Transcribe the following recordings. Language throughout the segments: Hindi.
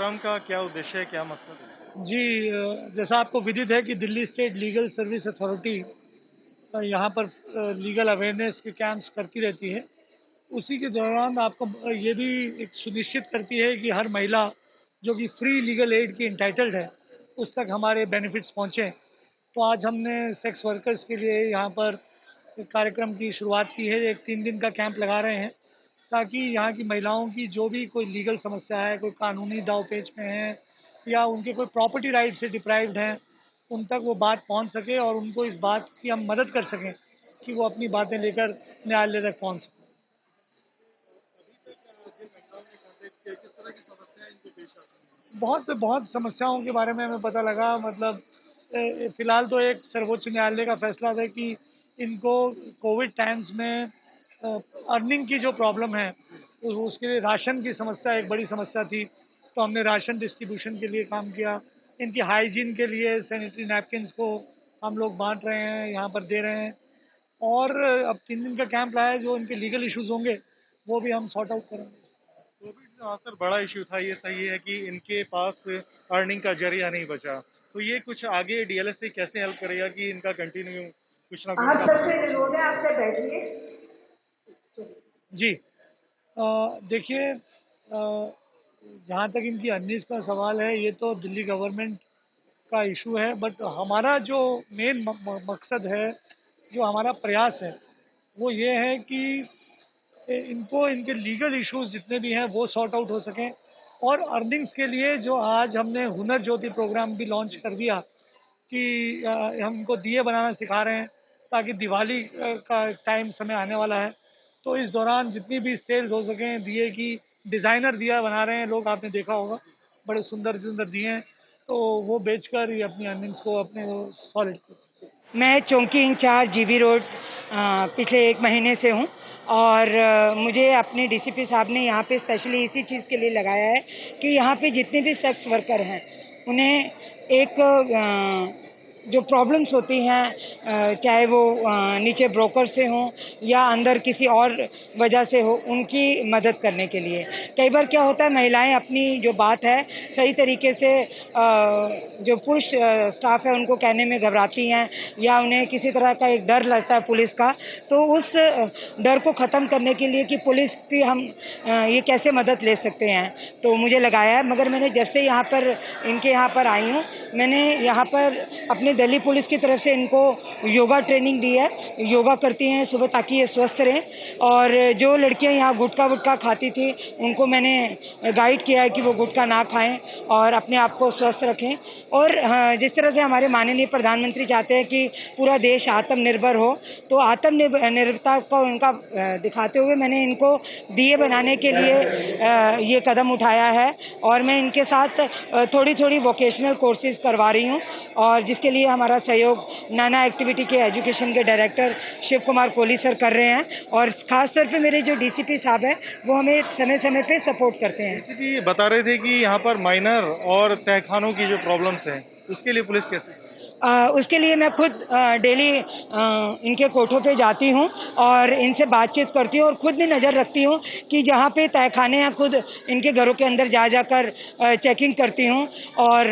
प्रोग्राम का क्या उद्देश्य है, क्या मकसद है? जी, जैसा आपको विदित है कि Delhi state legal service authority यहाँ पर लीगल अवेयरनेस के कैंप्स करती रहती है। उसी के दौरान आपको ये भी एक सुनिश्चित करती है कि हर महिला जो कि फ्री लीगल एड की इंटाइटल्ड है, उस तक हमारे बेनिफिट्स पहुँचें। तो आज हमने सेक्स वर्कर्स के लिए यहाँ पर एक कार्यक्रम की शुरुआत की है। एक 3 दिन का कैंप लगा रहे हैं ताकि यहाँ की महिलाओं की जो भी कोई लीगल समस्या है, कोई कानूनी दांव-पेच में है या उनके कोई प्रॉपर्टी राइट से डिप्राइव्ड हैं, उन तक वो बात पहुँच सके और उनको इस बात की हम मदद कर सकें कि वो अपनी बातें लेकर न्यायालय तक पहुँच सकें। बहुत समस्याओं के बारे में हमें पता लगा। मतलब फ़िलहाल तो एक सर्वोच्च न्यायालय का फैसला था कि इनको कोविड टाइम्स में अर्निंग की जो प्रॉब्लम है, उसके लिए राशन की समस्या एक बड़ी समस्या थी। तो हमने राशन डिस्ट्रीब्यूशन के लिए काम किया। इनकी हाइजीन के लिए सैनिटरी नैपकिन्स को हम लोग बाँट रहे हैं, यहाँ पर दे रहे हैं। और अब 3 दिन का कैंप लाया है, जो इनके लीगल इश्यूज़ होंगे, वो भी हम सॉर्ट आउट करेंगे। कोविड जो सर बड़ा इश्यू था, ये सही है कि इनके पास अर्निंग का जरिया नहीं बचा। तो ये कुछ आगे डीएलएस कैसे हेल्प करेगा कि इनका कंटिन्यू कुछ ना कुछ आप सबसे अनुरोध है, आप सब बैठिए। जी, देखिए, जहाँ तक इनकी अर्निंग्स का सवाल है, ये तो दिल्ली गवर्नमेंट का इशू है, बट हमारा जो मेन मकसद है, जो हमारा प्रयास है, वो ये है कि इनको इनके लीगल इश्यूज जितने भी हैं वो सॉर्ट आउट हो सकें। और अर्निंग्स के लिए जो आज हमने हुनर ज्योति प्रोग्राम भी लॉन्च कर दिया कि हम इनको दिए बनाना सिखा रहे हैं ताकि दिवाली का टाइम समय आने वाला है। तो इस दौरान जितनी भी सेल्स हो सकें दिए की, डिज़ाइनर दिया बना रहे हैं लोग, आपने देखा होगा, बड़े सुंदर सुंदर दिए हैं। तो वो बेचकर ये अपनी अर्निंग्स को अपने वो सॉलिड कर सकते हैं। मैं चौकी इंचार्ज जीबी रोड पिछले 1 महीने से हूँ और मुझे अपने डीसीपी साहब ने यहाँ पे स्पेशली इसी चीज़ के लिए लगाया है कि यहाँ पे जितने भी सेक्स वर्कर हैं उन्हें एक जो प्रॉब्लम्स होती हैं, चाहे वो नीचे ब्रोकर से हों या अंदर किसी और वजह से हो, उनकी मदद करने के लिए। कई बार क्या होता है, महिलाएं अपनी जो बात है सही तरीके से जो पुरुष स्टाफ है उनको कहने में घबराती हैं या उन्हें किसी तरह का एक डर लगता है पुलिस का। तो उस डर को ख़त्म करने के लिए कि पुलिस की हम ये कैसे मदद ले सकते हैं, तो मुझे लगाया है। मगर मैंने जैसे यहाँ पर इनके यहाँ पर आई हूँ, मैंने यहाँ पर अपने दिल्ली पुलिस की तरफ से इनको योगा ट्रेनिंग दी है। योगा करती हैं सुबह ताकि ये स्वस्थ रहें। और जो लड़कियाँ यहाँ गुटखा वुटखा खाती थी उनको मैंने गाइड किया है कि वो गुटखा ना खाएं और अपने आप को स्वस्थ रखें। और जिस तरह से हमारे माननीय प्रधानमंत्री चाहते हैं कि पूरा देश आत्मनिर्भर हो, तो आत्मनिर्भरता को उनका दिखाते हुए मैंने इनको दिए बनाने के लिए ये कदम उठाया है। और मैं इनके साथ थोड़ी थोड़ी वोकेशनल कोर्सेज करवा रही हूँ और जिसके लिए हमारा सहयोग नाना एक्टिविटी के एजुकेशन के डायरेक्टर शिव कुमार कोहली सर कर रहे हैं। और खास तौर पे मेरे जो डीसीपी साहब हैं वो हमें समय समय पे सपोर्ट करते हैं। डीसीपी बता रहे थे कि यहाँ पर माइनर और तहखानों की जो प्रॉब्लम्स हैं, उसके लिए पुलिस कैसे? उसके लिए मैं खुद डेली इनके कोठों पे जाती हूँ और इनसे बातचीत करती हूँ और खुद भी नज़र रखती हूँ कि जहाँ पे तहखाने हैं खुद इनके घरों के अंदर जा जाकर चेकिंग करती हूँ। और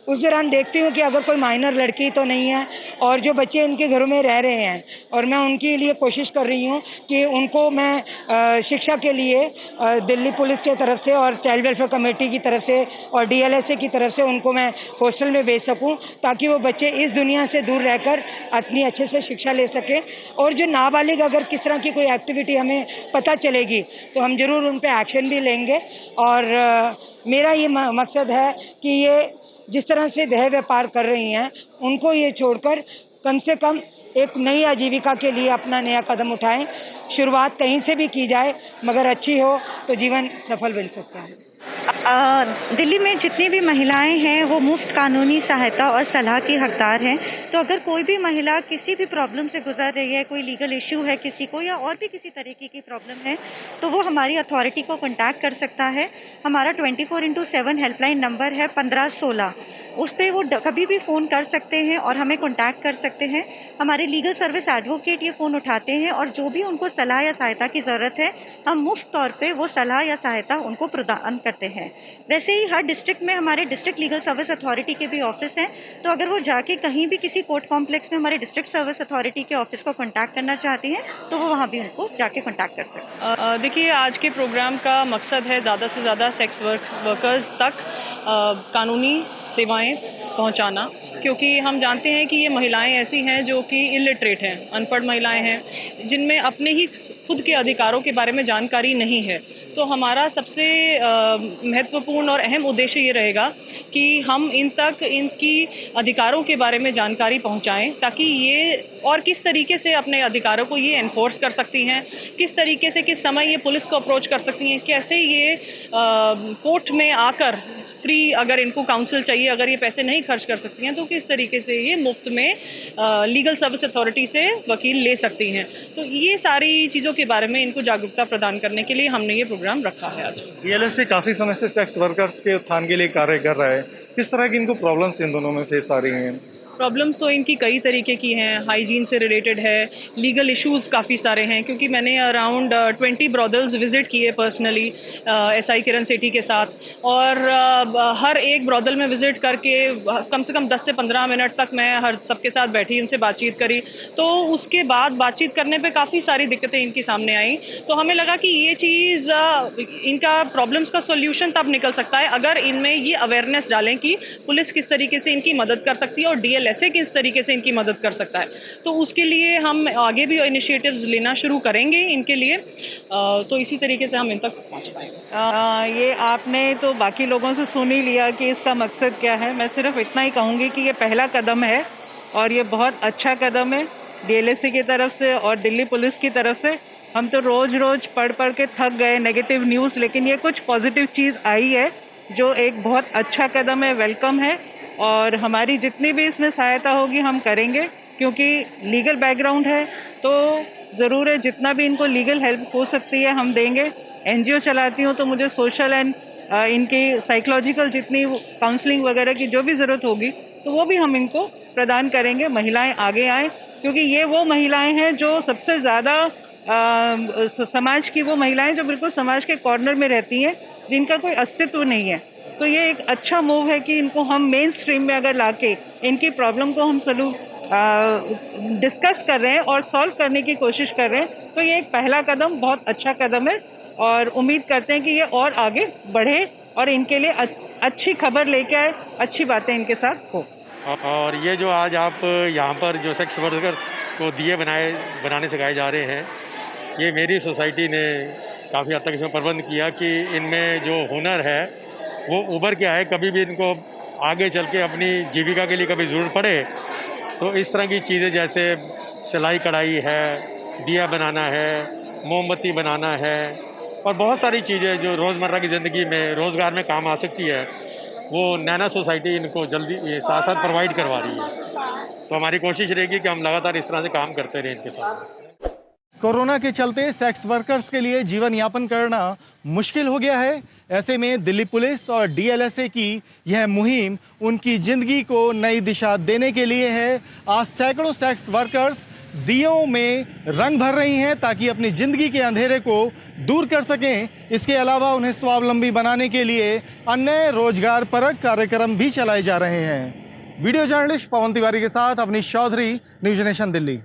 उस दौरान देखती हूँ कि अगर कोई माइनर लड़की तो नहीं है और जो बच्चे इनके घरों में रह रहे हैं, और मैं उनके लिए कोशिश कर रही हूँ कि उनको मैं शिक्षा के लिए दिल्ली पुलिस की तरफ से और चाइल्ड वेलफेयर कमेटी की तरफ से और डीएलएसए की तरफ से उनको मैं हॉस्टल में भेज सकूँ ताकि वो बच्चे इस दुनिया से दूर रहकर अपनी अच्छे से शिक्षा ले सके। और जो नाबालिग अगर किस तरह की कोई एक्टिविटी हमें पता चलेगी तो हम जरूर उन पे एक्शन भी लेंगे। और मेरा ये मकसद है कि ये जिस तरह से देह व्यापार कर रही हैं उनको ये छोड़कर कम से कम एक नई आजीविका के लिए अपना नया कदम उठाएं। शुरुआत कहीं से भी की जाए मगर अच्छी हो तो जीवन सफल बन सकता है। दिल्ली में जितनी भी महिलाएं हैं वो मुफ्त कानूनी सहायता और सलाह की हकदार हैं। तो अगर कोई भी महिला किसी भी प्रॉब्लम से गुजर रही है, कोई लीगल इश्यू है किसी को या और भी किसी तरीके की प्रॉब्लम है, तो वो हमारी अथॉरिटी को कांटेक्ट कर सकता है। हमारा 24x7 हेल्पलाइन नंबर है 1516। उस पर वो कभी भी फ़ोन कर सकते हैं और हमें कांटेक्ट कर सकते हैं। हमारे लीगल सर्विस एडवोकेट ये फ़ोन उठाते हैं और जो भी उनको सलाह या सहायता की ज़रूरत है हम मुफ्त तौर पे वो सलाह या सहायता उनको प्रदान करते हैं। हैं। वैसे ही हर डिस्ट्रिक्ट में हमारे डिस्ट्रिक्ट लीगल सर्विस अथॉरिटी के भी ऑफिस हैं, तो अगर वो जाके कहीं भी किसी कोर्ट कॉम्प्लेक्स में हमारे डिस्ट्रिक्ट सर्विस अथॉरिटी के ऑफिस को कॉन्टैक्ट करना चाहते हैं तो वो वहाँ भी उनको जाके कॉन्टैक्ट कर सकते हैं। देखिए, आज के प्रोग्राम का मकसद है ज़्यादा से ज़्यादा सेक्स वर्कर्स तक कानूनी सेवाएं पहुंचाना, क्योंकि हम जानते हैं कि ये महिलाएं ऐसी हैं जो कि इलिटरेट हैं, अनपढ़ महिलाएं हैं, जिनमें अपने ही खुद के अधिकारों के बारे में जानकारी नहीं है। तो हमारा सबसे महत्वपूर्ण और अहम उद्देश्य ये रहेगा कि हम इन तक इनकी अधिकारों के बारे में जानकारी पहुंचाएं, ताकि ये और किस तरीके से अपने अधिकारों को ये एनफोर्स कर सकती हैं, किस तरीके से किस समय ये पुलिस को अप्रोच कर सकती हैं, कैसे ये कोर्ट में आकर फ्री, अगर इनको काउंसिल चाहिए, अगर ये पैसे नहीं खर्च कर सकती हैं तो किस तरीके से ये मुफ्त में लीगल सर्विस अथॉरिटी से वकील ले सकती हैं। तो ये सारी चीज़ों के बारे में इनको जागरूकता प्रदान करने के लिए हमने ये प्रोग्राम रखा है आज। डीएलएसए काफी समय से सेक्स वर्कर्स के उत्थान के लिए कार्य कर रहा है, किस तरह की इनको प्रॉब्लम्स इन दोनों में फेस आ रही हैं? प्रॉब्लम्स तो इनकी कई तरीके की हैं, हाइजीन से रिलेटेड है, लीगल इश्यूज काफ़ी सारे हैं, क्योंकि मैंने अराउंड 20 ब्रॉदर्स विजिट किए पर्सनली एसआई किरण सेठी के साथ, और हर एक ब्रॉदल में विजिट करके कम से कम 10 से 15 मिनट तक मैं हर सबके साथ बैठी, उनसे बातचीत करी। तो उसके बाद बातचीत करने पे काफ़ी सारी दिक्कतें इनकी सामने आई, तो हमें लगा कि ये चीज़ इनका प्रॉब्लम्स का सोल्यूशन तब निकल सकता है अगर इनमें ये अवेयरनेस डालें कि पुलिस किस तरीके से इनकी मदद कर सकती है और डीएलएसए किस तरीके से इनकी मदद कर सकता है। तो उसके लिए हम आगे भी इनिशिएटिव्स लेना शुरू करेंगे इनके लिए, तो इसी तरीके से हम इन तक पहुंच पाएंगे। ये आपने तो बाकी लोगों से सुन ही लिया कि इसका मकसद क्या है। मैं सिर्फ इतना ही कहूँगी कि ये पहला कदम है और ये बहुत अच्छा कदम है डीएलएसए की तरफ से और दिल्ली पुलिस की तरफ से। हम तो रोज पढ़ के थक गए नेगेटिव न्यूज़, लेकिन ये कुछ पॉजिटिव चीज़ आई है जो एक बहुत अच्छा कदम है, वेलकम है, और हमारी जितनी भी इसमें सहायता होगी हम करेंगे, क्योंकि लीगल बैकग्राउंड है तो ज़रूर है जितना भी इनको लीगल हेल्प हो सकती है हम देंगे। एनजीओ चलाती हूँ तो मुझे सोशल एंड इनकी साइकोलॉजिकल जितनी काउंसलिंग वगैरह की जो भी ज़रूरत होगी तो वो भी हम इनको प्रदान करेंगे। महिलाएं आगे आएँ, क्योंकि ये वो महिलाएं हैं जो सबसे ज़्यादा समाज की वो महिलाएं जो बिल्कुल समाज के कॉर्नर में रहती हैं, जिनका कोई अस्तित्व नहीं है। तो ये एक अच्छा मूव है कि इनको हम मेन स्ट्रीम में अगर लाके इनकी प्रॉब्लम को हम डिस्कस कर रहे हैं और सॉल्व करने की कोशिश कर रहे हैं, तो ये एक पहला कदम बहुत अच्छा कदम है और उम्मीद करते हैं कि ये और आगे बढ़े और इनके लिए अच्छी खबर लेके आए, अच्छी बातें इनके साथ हो। और ये जो आज आप यहाँ पर जो सेक्स वर्कर को दिए बनाने सिखाए जा रहे हैं, ये मेरी सोसाइटी ने काफ़ी हद तक इसमें प्रबंध किया कि इनमें जो हुनर है वो उभर के आए, कभी भी इनको आगे चल के अपनी जीविका के लिए कभी ज़रूरत पड़े तो इस तरह की चीज़ें जैसे सिलाई कढ़ाई है, दिया बनाना है, मोमबत्ती बनाना है और बहुत सारी चीज़ें जो रोज़मर्रा की ज़िंदगी में रोज़गार में काम आ सकती है, वो नैना सोसाइटी इनको जल्दी साथ साथ प्रोवाइड करवा रही है। तो हमारी कोशिश रहेगी कि हम लगातार इस तरह से काम करते रहें इनके साथ। कोरोना के चलते सेक्स वर्कर्स के लिए जीवन यापन करना मुश्किल हो गया है। ऐसे में दिल्ली पुलिस और डीएलएसए की यह मुहिम उनकी जिंदगी को नई दिशा देने के लिए है। आज सैकड़ों सेक्स वर्कर्स दियों में रंग भर रही हैं ताकि अपनी जिंदगी के अंधेरे को दूर कर सकें। इसके अलावा उन्हें स्वावलंबी बनाने के लिए अन्य रोजगार परक कार्यक्रम भी चलाए जा रहे हैं। वीडियो जर्नलिस्ट पवन तिवारी के साथ अवनीश चौधरी, न्यूज़ नेशन दिल्ली।